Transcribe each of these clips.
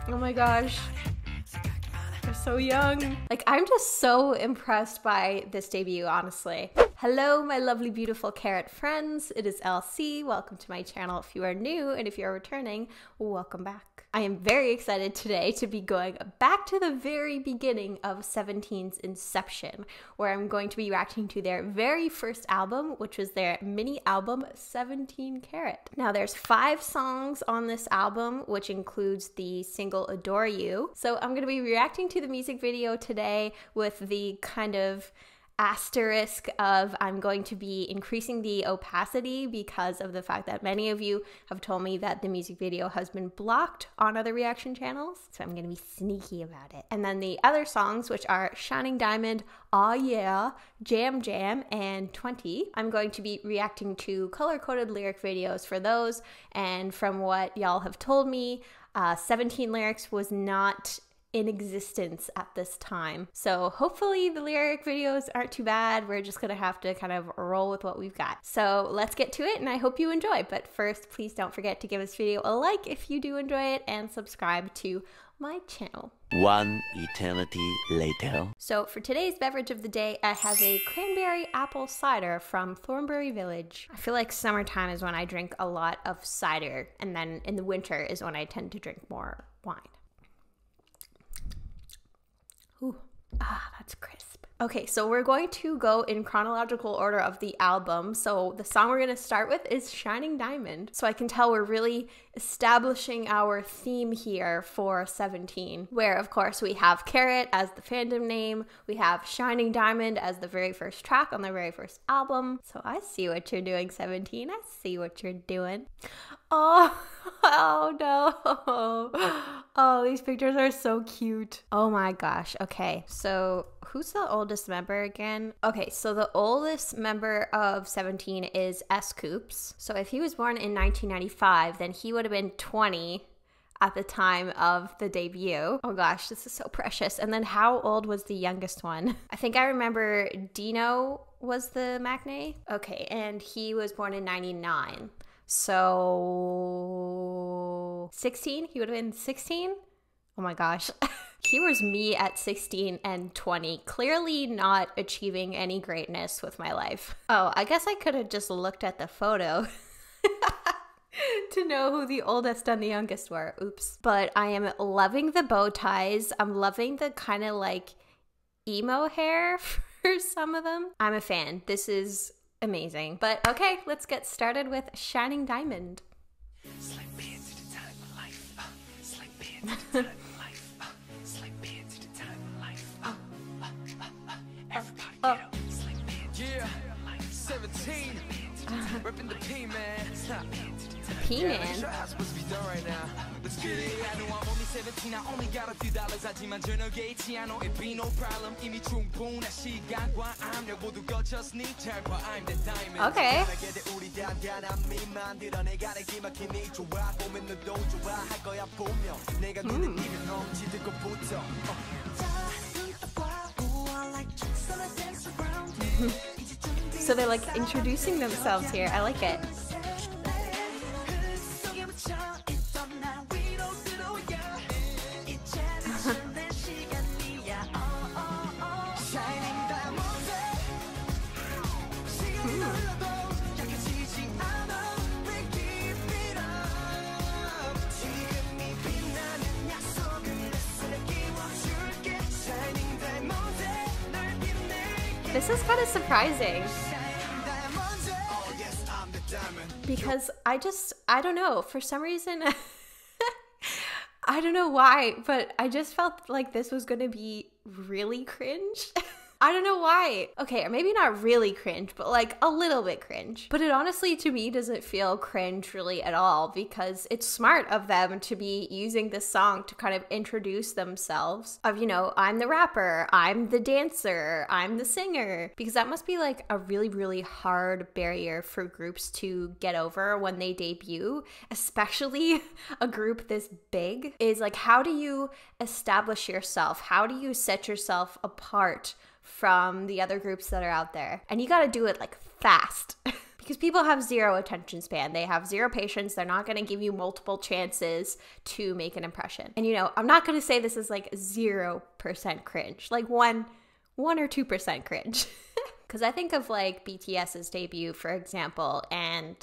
Oh my gosh. They're so young. Like, I'm just so impressed by this debut, honestly. Hello, my lovely, beautiful CARAT friends. It is LC. Welcome to my channel if you are new, and if you're returning, welcome back. I am very excited today to be going back to the very beginning of 17's inception, where I'm going to be reacting to their very first album, which was their mini album, 17 Carat. Now, there's 5 songs on this album, which includes the single Adore You. So I'm going to be reacting to the music video today with the kind of asterisk of I'm going to be increasing the opacity because of the fact that many of you have told me that the music video has been blocked on other reaction channels. So I'm going to be sneaky about it. And then the other songs, which are Shining Diamond, Aw Yeah, Jam Jam, and 20. I'm going to be reacting to color-coded lyric videos for those. And from what y'all have told me, 17 lyrics was not in existence at this time. So hopefully the lyric videos aren't too bad. We're just gonna have to kind of roll with what we've got. So let's get to it, and I hope you enjoy. But first, please don't forget to give this video a like if you do enjoy it, and subscribe to my channel. One eternity later. So for today's beverage of the day, I have a cranberry apple cider from Thornbury Village. I feel like summertime is when I drink a lot of cider, and then in the winter is when I tend to drink more wine. Ooh, that's crisp. Okay, so we're going to go in chronological order of the album. So the song we're going to start with is Shining Diamond. So I can tell we're really establishing our theme here for 17, where of course we have CARAT as the fandom name. We have Shining Diamond as the very first track on the very first album. So I see what you're doing, 17. I see what you're doing. Oh no. Oh, these pictures are so cute. Oh my gosh. Okay, so who's the oldest member again? Okay, so the oldest member of 17 is S. Coops. So if he was born in 1995, then he would have been 20 at the time of the debut. Oh gosh, this is so precious. And then how old was the youngest one? I think I remember Dino was the maknae. Okay, and he was born in 99. So 16? He would have been 16? Oh my gosh. Here was me at 16 and 20, clearly not achieving any greatness with my life. Oh, I guess I could have just looked at the photo to know who the oldest and the youngest were. Oops. But I am loving the bow ties. I'm loving the kind of like emo hair for some of them. I'm a fan. This is amazing. But okay, let's get started with Shining Diamond. Yeah, 17. Ripping the P-Man. P-Man? Let's get it. I know I'm only 17. I only got a few dollars. 하지만 저녁에 있지 않아. It be no problem. 이미 충분한 시간과 압력 모두 거쳤으니 잘 봐. I'm the diamond. Okay. So they're like introducing themselves here. I like it. This is kind of surprising because I don't know, for some reason, I don't know why, but I just felt like this was gonna be really cringe. I don't know why. Okay, or maybe not really cringe, but like a little bit cringe. But it honestly, to me, doesn't feel cringe really at all because it's smart of them to be using this song to kind of introduce themselves of, you know, I'm the rapper, I'm the dancer, I'm the singer. Because that must be like a really, really hard barrier for groups to get over when they debut, especially a group this big, is like, how do you establish yourself? How do you set yourself apart from the other groups that are out there? And you got to do it like fast because people have zero attention span. They have zero patience. They're not going to give you multiple chances to make an impression. And you know, I'm not going to say this is like 0% cringe, like 1 or 2% cringe. Because I think of like BTS's debut, for example, and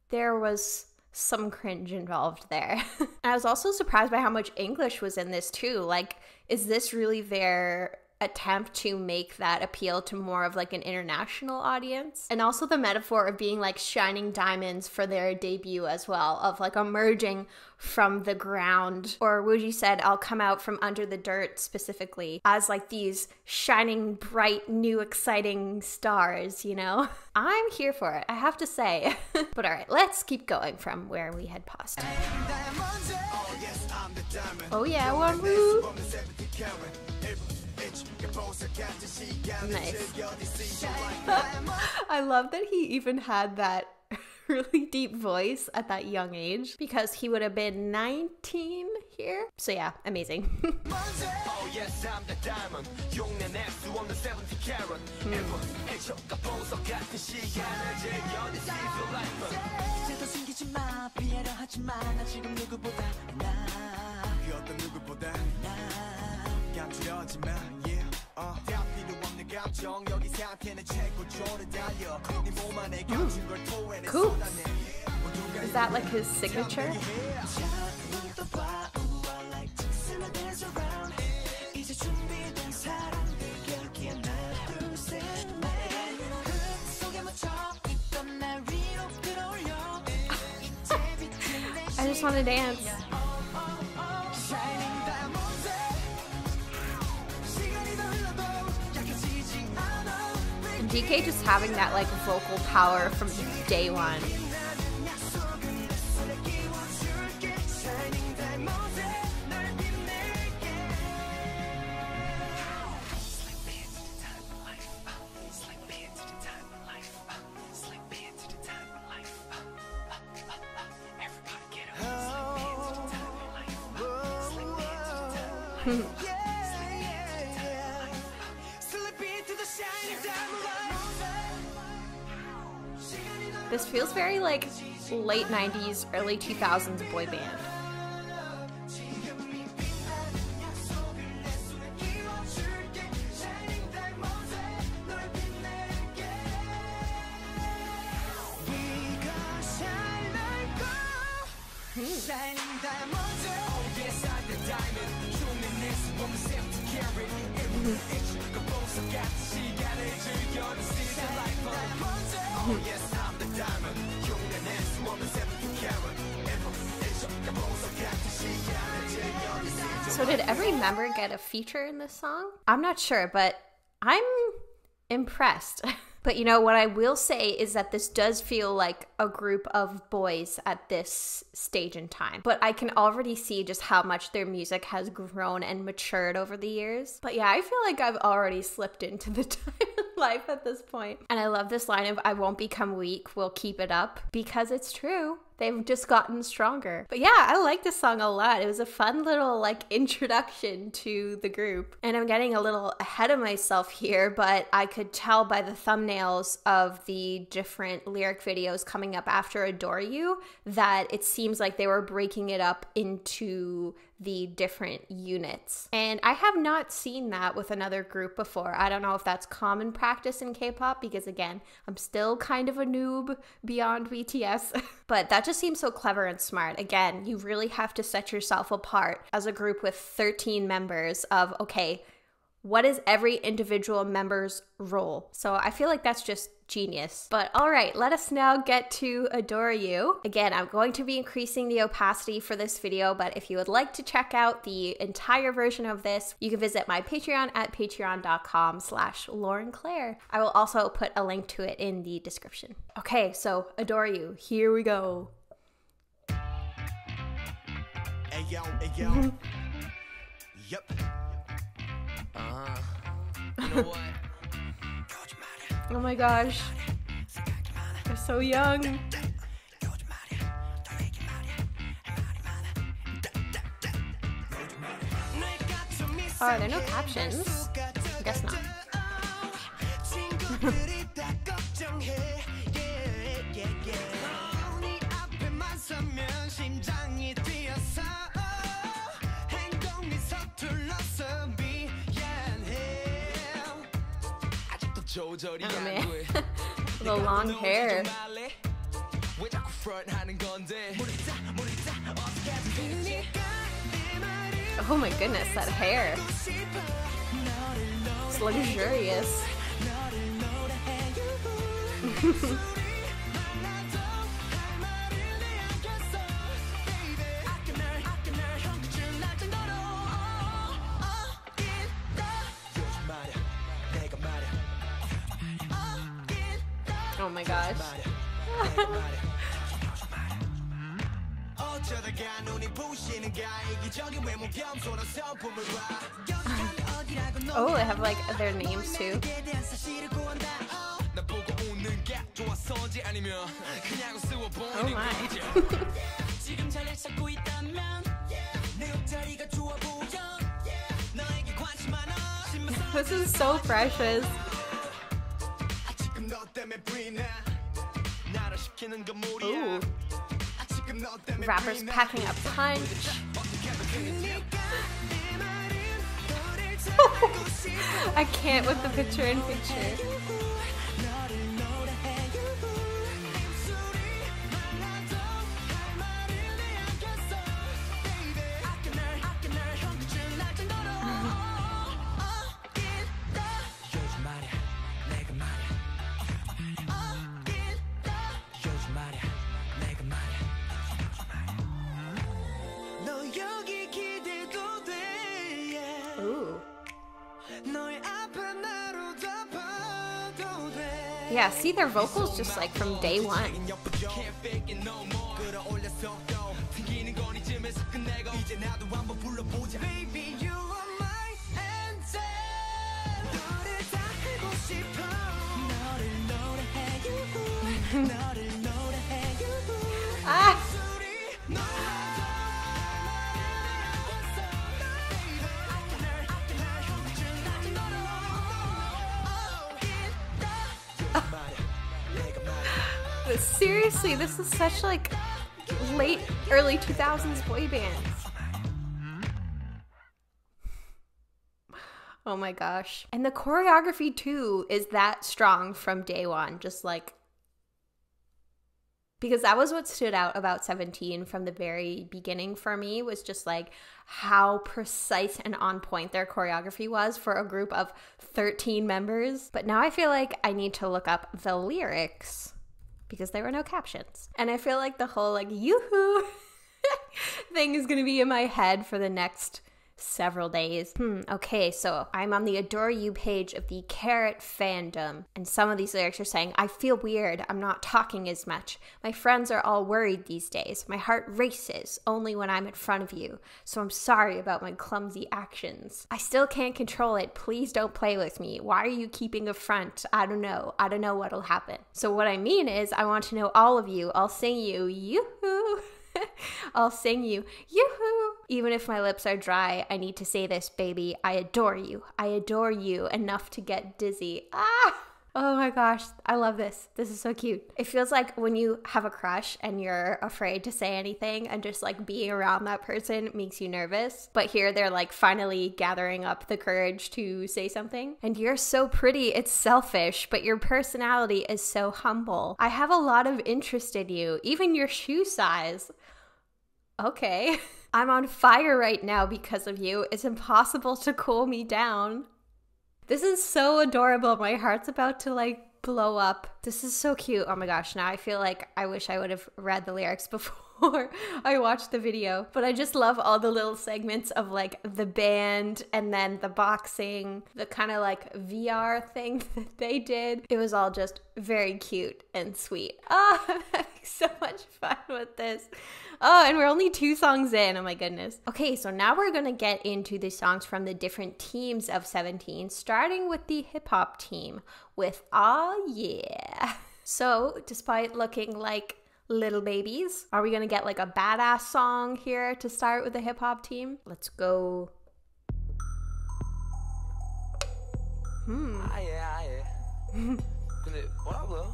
there was some cringe involved there. And I was also surprised by how much English was in this too. Like, is this really their attempt to make that appeal to more of like an international audience? And also the metaphor of being like shining diamonds for their debut as well, of like emerging from the ground, or Wooji said, I'll come out from under the dirt specifically, as like these shining bright new exciting stars, you know? I'm here for it, I have to say. But all right, let's keep going from where we had paused. Oh yeah, one move. Nice. I love that he even had that really deep voice at that young age, because he would have been 19 here. So yeah, amazing. Cool. Is that like his signature? I just want to dance. DK just having that like vocal power from day one. This feels very like late 90s, early 2000s boy band. So did every member get a feature in this song? I'm not sure, but I'm impressed. But you know, what I will say is that this does feel like a group of boys at this stage in time. But I can already see just how much their music has grown and matured over the years. But yeah, I feel like I've already slipped into the time of life at this point. And I love this line of, I won't become weak, we'll keep it up. Because it's true. They've just gotten stronger. But yeah, I like this song a lot. It was a fun little like introduction to the group. And I'm getting a little ahead of myself here, but I could tell by the thumbnails of the different lyric videos coming up after Adore You that it seems like they were breaking it up into the different units. And I have not seen that with another group before. I don't know if that's common practice in K-pop because again, I'm still kind of a noob beyond BTS. But that just seems so clever and smart. Again, you really have to set yourself apart as a group with 13 members of, okay, what is every individual member's role? So I feel like that's just genius. But all right, let us now get to Adore You. Again, I'm going to be increasing the opacity for this video, but if you would like to check out the entire version of this, you can visit my Patreon at patreon.com/laurenclaire. I will also put a link to it in the description. Okay, so Adore You, here we go. Hey yo, hey yo. Yep. You know what? Oh my gosh, they're so young. Oh, are there no captions? I guess not. Oh man, the long hair. Oh my goodness, that hair. It's luxurious. Oh my gosh. Oh, they have like their names too. Oh my. This is so precious. Ooh. Rappers packing a punch. I can't with the picture in picture. Ooh. Yeah, see their vocals just like from day one. Ah! Seriously, this is such like late, early 2000s boy bands. Oh my gosh. And the choreography too is that strong from day one, just like, because that was what stood out about 17 from the very beginning for me, was just like how precise and on point their choreography was for a group of 13 members. But now I feel like I need to look up the lyrics because there were no captions. And I feel like the whole like yoo-hoo thing is gonna be in my head for the next several days. Okay, so I'm on the Adore You page of the CARAT fandom, and some of these lyrics are saying, I feel weird, I'm not talking as much. My friends are all worried these days. My heart races only when I'm in front of you, so I'm sorry about my clumsy actions. I still can't control it. Please don't play with me. Why are you keeping a front? I don't know what'll happen. So what I mean is, I want to know all of you. I'll sing you yoo-hoo. I'll sing you yoo-hoo. Even if my lips are dry, I need to say this, baby. I adore you. I adore you enough to get dizzy. Ah! Oh my gosh, I love this. This is so cute. It feels like when you have a crush and you're afraid to say anything and just like being around that person makes you nervous. But here they're like finally gathering up the courage to say something. And you're so pretty, it's selfish, but your personality is so humble. I have a lot of interest in you, even your shoe size. Okay. I'm on fire right now because of you. It's impossible to cool me down. This is so adorable. My heart's about to like blow up. This is so cute. Oh my gosh, now I feel like I wish I would have read the lyrics before I watched the video. But I just love all the little segments of like the band and then the boxing, the kind of like VR thing that they did. It was all just very cute and sweet. Oh, I'm having so much fun with this. Oh, and we're only 2 songs in. Oh my goodness. Okay, so now we're gonna get into the songs from the different teams of 17, starting with the hip hop team with Aw Yeah. So, despite looking like little babies, are we gonna get like a badass song here to start with the hip hop team? Let's go. 아예 근데 뭐라고요?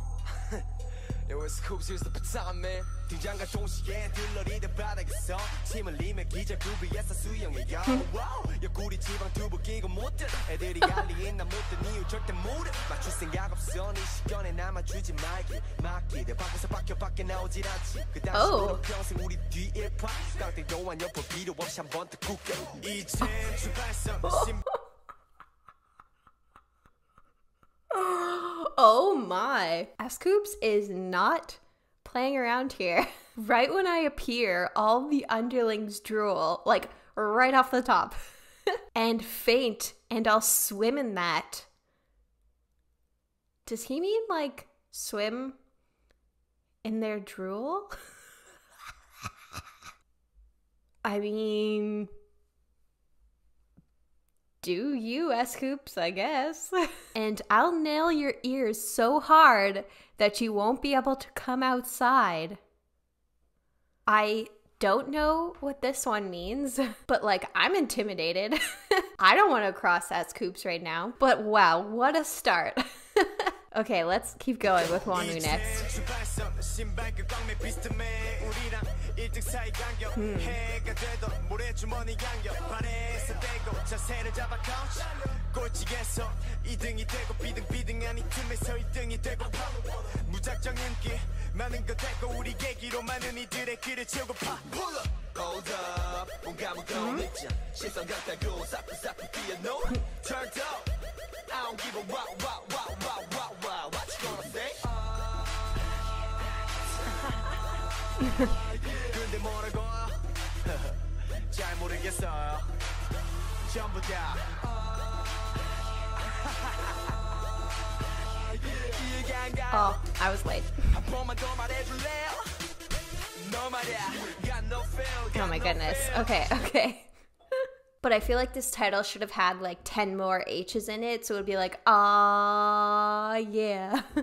It was Coops, here's the patron, man. 등장과 동시에 들러리던 바닥에서 침을 흘리며 기절구비에서 수영해요. 옆구리 지방 두부 끼고 못 들어. 애들이 알리인 나 못된 이유 절대 모르. 맞출 생각 없어 네 시간에 남아주지 말기. 맡기대 바꿔서 밖에 나오질 않지. 그 당시로 평생 우리 뒤에 파. 깡패 동안 옆으로 필요 없이 한 번 더 굳게. 이젠 출발선 Oh my. Scoops is not playing around here. Right when I appear, all the underlings drool, like right off the top, and faint, and I'll swim in that. Does he mean like swim in their drool? I mean, do you, Scoops, I guess. And I'll nail your ears so hard that you won't be able to come outside. I don't know what this one means, but like, I'm intimidated. I don't want to cross Scoops right now, but wow, what a start. Okay, let's keep going with Wonwoo next. Hold up, 뭔가 무거운 입장 시선 같다고 사뿐사뿐 뛰어노 Turned up, I don't give a wow, wow, wow, wow, wow, wow. What you gonna say? 근데 뭐라고? 잘 모르겠어요 전부 다 Oh, I was late. Oh my goodness. Okay. But I feel like this title should have had like 10 more H's in it, so it would be like, yeah.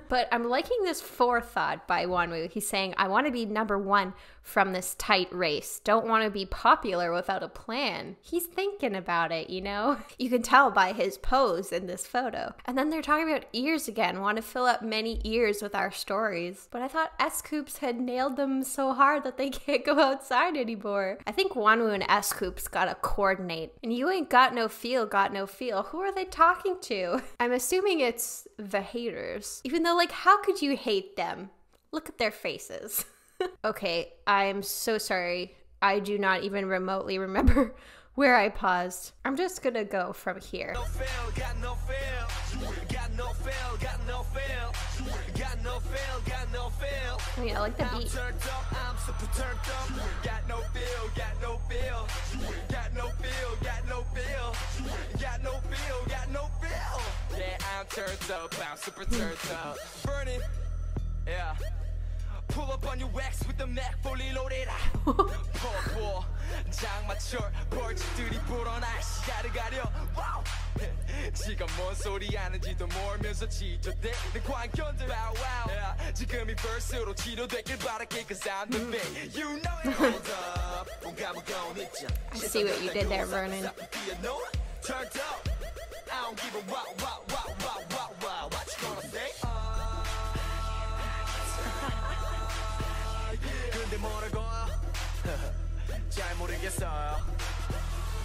But I'm liking this forethought by Wonwoo. He's saying, I want to be #1 from this tight race. Don't want to be popular without a plan. He's thinking about it, you know? You can tell by his pose in this photo. And then they're talking about ears again, want to fill up many ears with our stories. But I thought Scoops had nailed them so hard that they can't go outside anymore. I think Wonwoo and Scoops gotta coordinate. And you ain't got no feel, got no feel. Who are they talking to? I'm assuming it's the haters. Even though, like, how could you hate them? Look at their faces. Okay, I'm so sorry. I do not even remotely remember where I paused. I'm just gonna go from here. Oh yeah, I like the beat. Yeah, I'm turned up, I'm super turned up. Burning, yeah. Pull up on your wax with the Mac fully loaded. Pull, 장마철 벌집들이 불어나 시야를 가려. Wow. 지가 뭔 소리 하는지도 모르면서 지저대 내 광견들 wow wow. 지금이 벌스로 치료되길 바랄게 cause I'm the big. You know it. Hold up. 뭔가 무거운 입장. I see what you did there, Vernon. Turned up. I don't give a wow wow wow wow wow wow. What you gonna say? 근데 뭐라고? 잘 모르겠어요.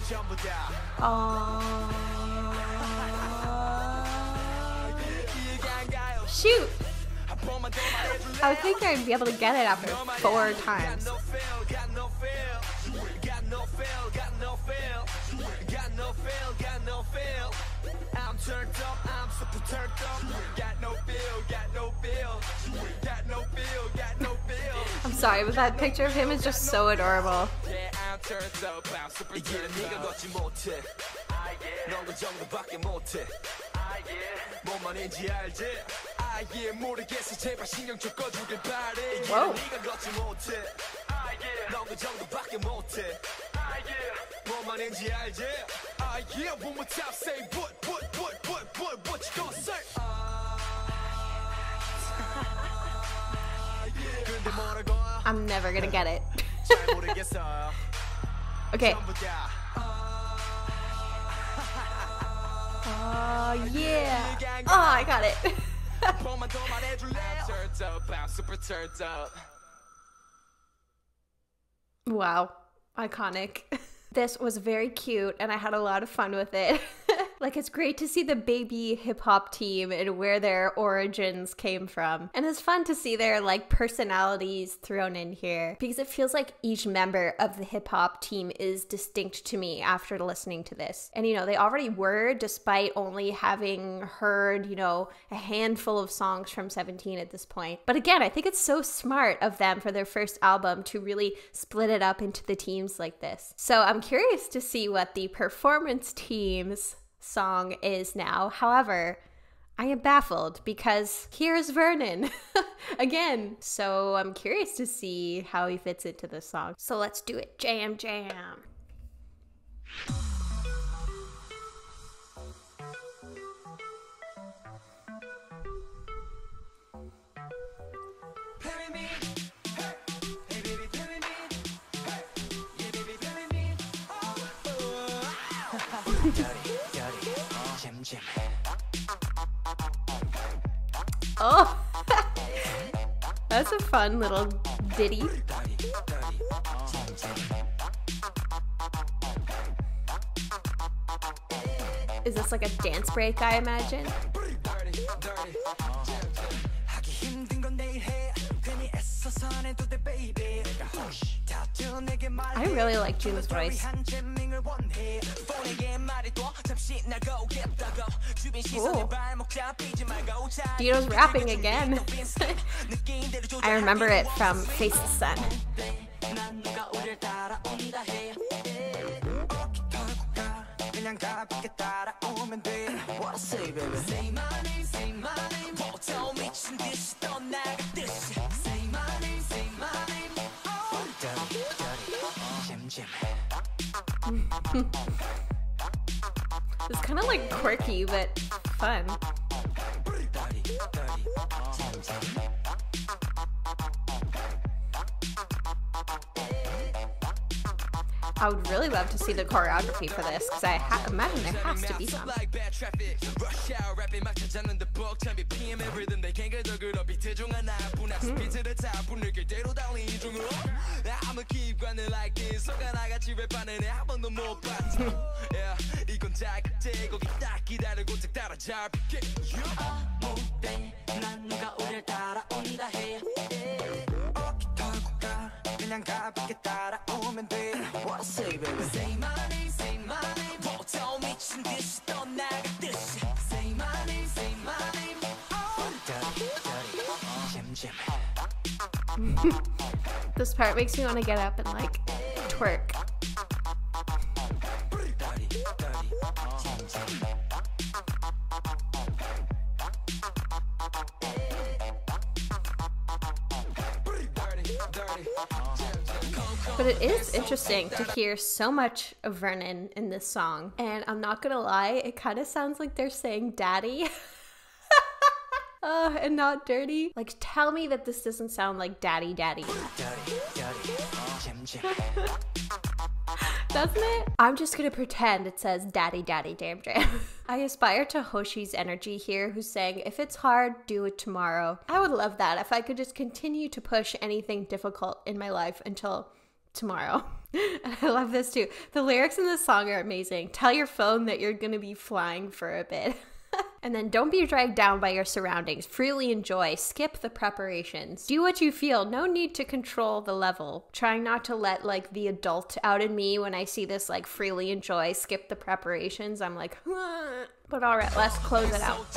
전부 다. Shoot! I would think I'd be able to get it after 4 times. I'm turned up, I'm super turned up. Got no feel, got no feel. Got no feel, got no feel. I'm sorry, but that picture of him is just so adorable. Yeah, I'm turned up, I'm super turned up. 네가 걷지 못해. 넌 그 정도밖에 못해. 뭔 말인지 알지? 아예 모르겠어 제발 신경 좀 꺼주길 바래. 네가 걷지 못해. 넌 그 정도밖에 못해. 뭔 말인지 알지? Yeah, one more time, say what you gonna say? I'm never gonna get it. Okay. Oh, yeah. Oh, I got it. Wow, iconic. This was very cute and I had a lot of fun with it. Like, it's great to see the baby hip-hop team and where their origins came from. And it's fun to see their, like, personalities thrown in here because it feels like each member of the hip-hop team is distinct to me after listening to this. And, you know, they already were, despite only having heard, you know, a handful of songs from 17 at this point. But again, I think it's so smart of them for their first album to really split it up into the teams like this. So I'm curious to see what the performance team's song is now. However, I am baffled because here's Vernon again. So I'm curious to see how he fits into this song. So let's do it. Jam, jam. Oh, that's a fun little ditty. Is this like a dance break, I imagine? I really like June's voice. Ooh. Dino's rapping again. I remember it from Face the Sun. It's kind of like quirky, but fun. I would really love to see the choreography for this because I imagine there has to be some. This part makes me want to get up and like twerk. But it is interesting to hear so much of Vernon in this song. And I'm not gonna lie, it kind of sounds like they're saying daddy. And not dirty. Like, tell me that this doesn't sound like daddy daddy. Doesn't it? I'm just gonna pretend it says daddy daddy jam jam. I aspire to Hoshi's energy here, who's saying, if it's hard, do it tomorrow. I would love that if I could just continue to push anything difficult in my life until tomorrow. And I love this too. The lyrics in this song are amazing. Tell your phone that you're gonna be flying for a bit. And then don't be dragged down by your surroundings. Freely enjoy. Skip the preparations. Do what you feel. No need to control the level. Trying not to let like the adult out in me when I see this like freely enjoy, skip the preparations. I'm like, huh. But all right, let's close it out.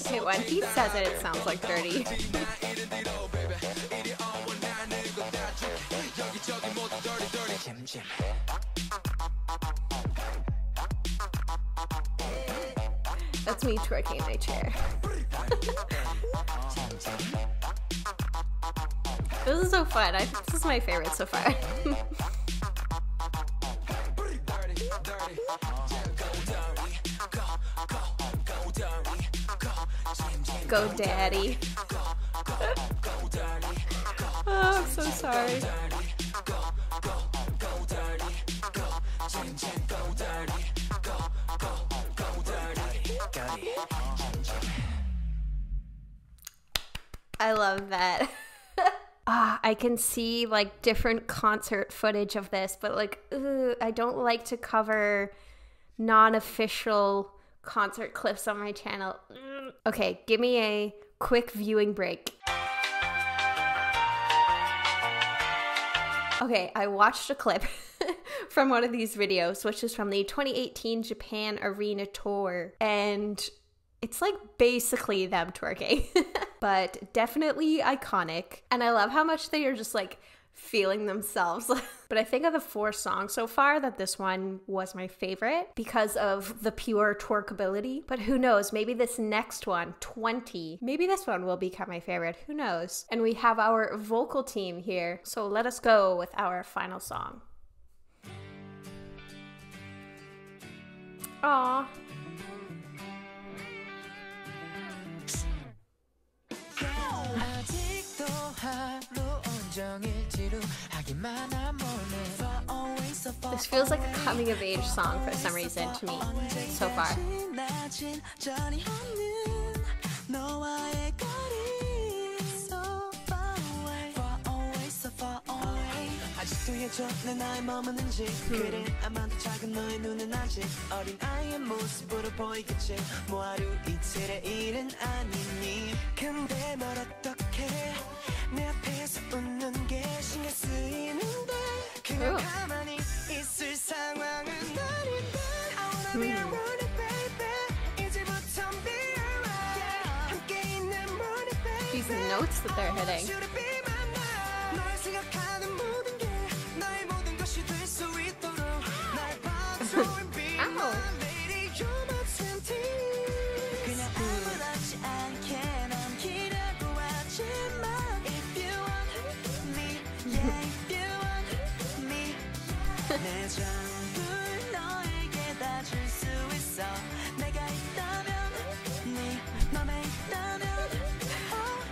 Okay, when he says it, it sounds like dirty. That's me twerking in my chair. This is so fun. I think this is my favorite so far. Go daddy. Oh, I'm so sorry. I love that. I can see like different concert footage of this, but like, I don't like to cover non-official concert clips on my channel. Okay, give me a quick viewing break. Okay, I watched a clip from one of these videos, which is from the 2018 Japan Arena Tour, and it's like basically them twerking, but definitely iconic. And I love how much they are just like feeling themselves. But I think of the 4 songs so far that this one was my favorite because of the pure twerkability. But who knows, maybe this next one, 20, maybe this one will become my favorite, who knows. And we have our vocal team here, so let us go with our final song. Aww. This feels like a coming of age song for some reason to me so far. These notes that they're hitting. Ow.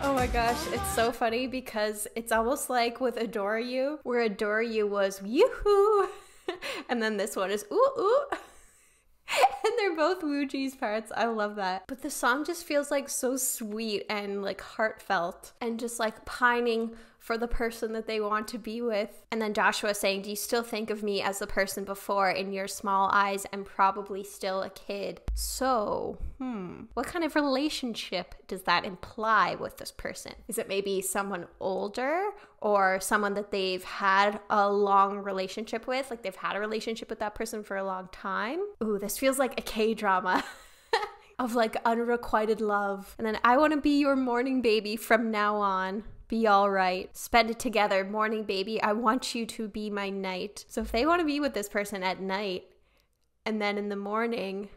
Oh my gosh, it's so funny because it's almost like with Adore You, where Adore You was yoo-hoo, and then this one is ooh ooh. And they're both Wooji's parts. I love that. But the song just feels like so sweet and like heartfelt and just like pining for the person that they want to be with. And then Joshua saying, do you still think of me as the person before? In your small eyes, I'm probably still a kid. So, what kind of relationship does that imply with this person? Is it maybe someone older or someone that they've had a long relationship with? Like they've had a relationship with that person for a long time? Ooh, this feels like a K-drama. Of like unrequited love. And then I want to be your morning baby from now on. Be all right. Spend it together. Morning baby, I want you to be my night. So if they want to be with this person at night and then in the morning,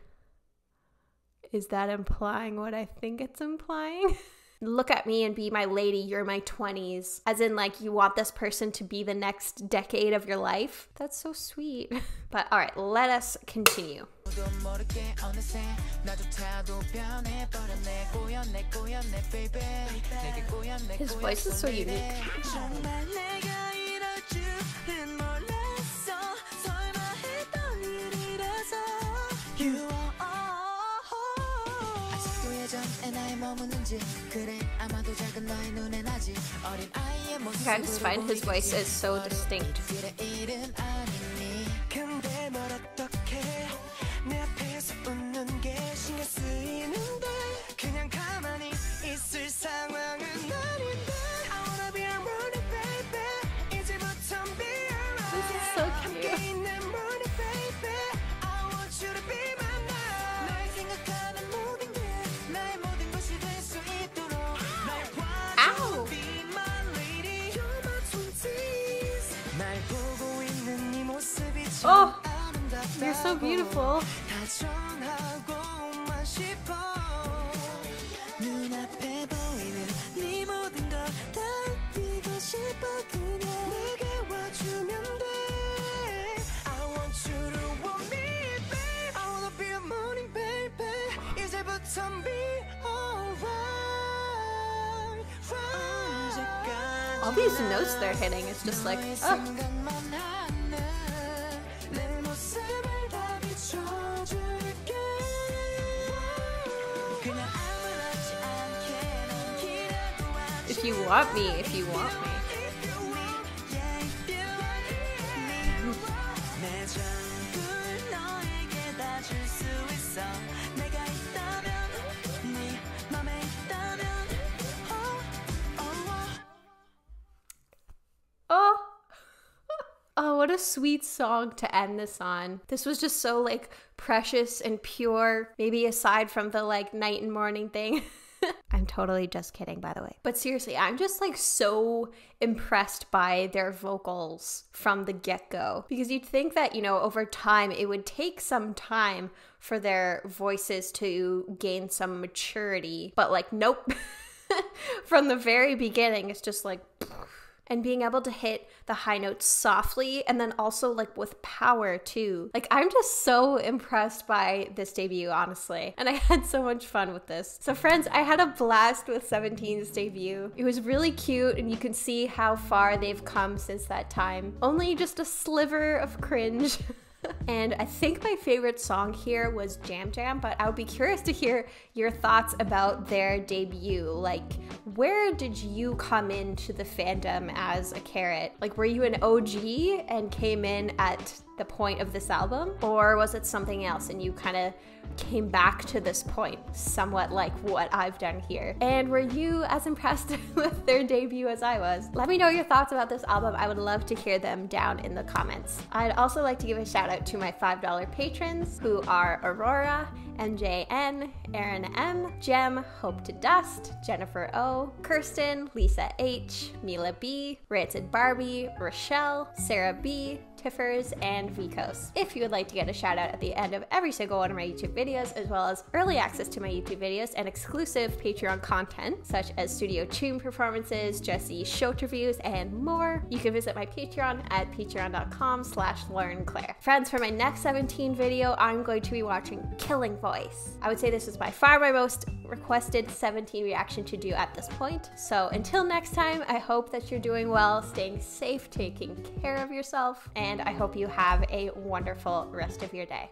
is that implying what I think it's implying? Look at me and be my lady, you're my 20s. As in like you want this person to be the next decade of your life. That's so sweet. But all right, let us continue. His voice is so unique. I just find his voice is so distinct. Oh, you're so beautiful. All these notes they're hitting, it's just like, oh. If you want me, if you want me. Oh. Oh, what a sweet song to end this on. This was just so like precious and pure, maybe aside from the like night and morning thing. I'm totally just kidding, by the way. But seriously, I'm just like so impressed by their vocals from the get-go. Because you'd think that, you know, over time, it would take some time for their voices to gain some maturity. But like, nope. From the very beginning, it's just like... And being able to hit the high notes softly and then also like with power too. Like I'm just so impressed by this debut, honestly. And I had so much fun with this. So friends, I had a blast with 17's debut. It was really cute and you can see how far they've come since that time. Only just a sliver of cringe. And I think my favorite song here was Jam Jam, but I would be curious to hear your thoughts about their debut. Like, where did you come into the fandom as a CARAT? Like, were you an OG and came in at the point of this album? Or was it something else and you kind of came back to this point, somewhat like what I've done here? And were you as impressed with their debut as I was? Let me know your thoughts about this album. I would love to hear them down in the comments. I'd also like to give a shout out to my $5 patrons, who are Aurora, MJN, Aaron M, Jem, Hope to Dust, Jennifer O, Kirsten, Lisa H, Mila B, Rancid Barbie, Rochelle, Sarah B, Tiffers, and Vicos. If you would like to get a shout out at the end of every single one of my YouTube videos, as well as early access to my YouTube videos and exclusive Patreon content, such as Studio Tune performances, Jessie show reviews, and more, you can visit my Patreon at patreon.com/laurenclaire. Friends, for my next 17 video, I'm going to be watching Killing Voice. I would say this is by far my most requested 17 reaction to do at this point. So until next time, I hope that you're doing well, staying safe, taking care of yourself, and I hope you have a wonderful rest of your day.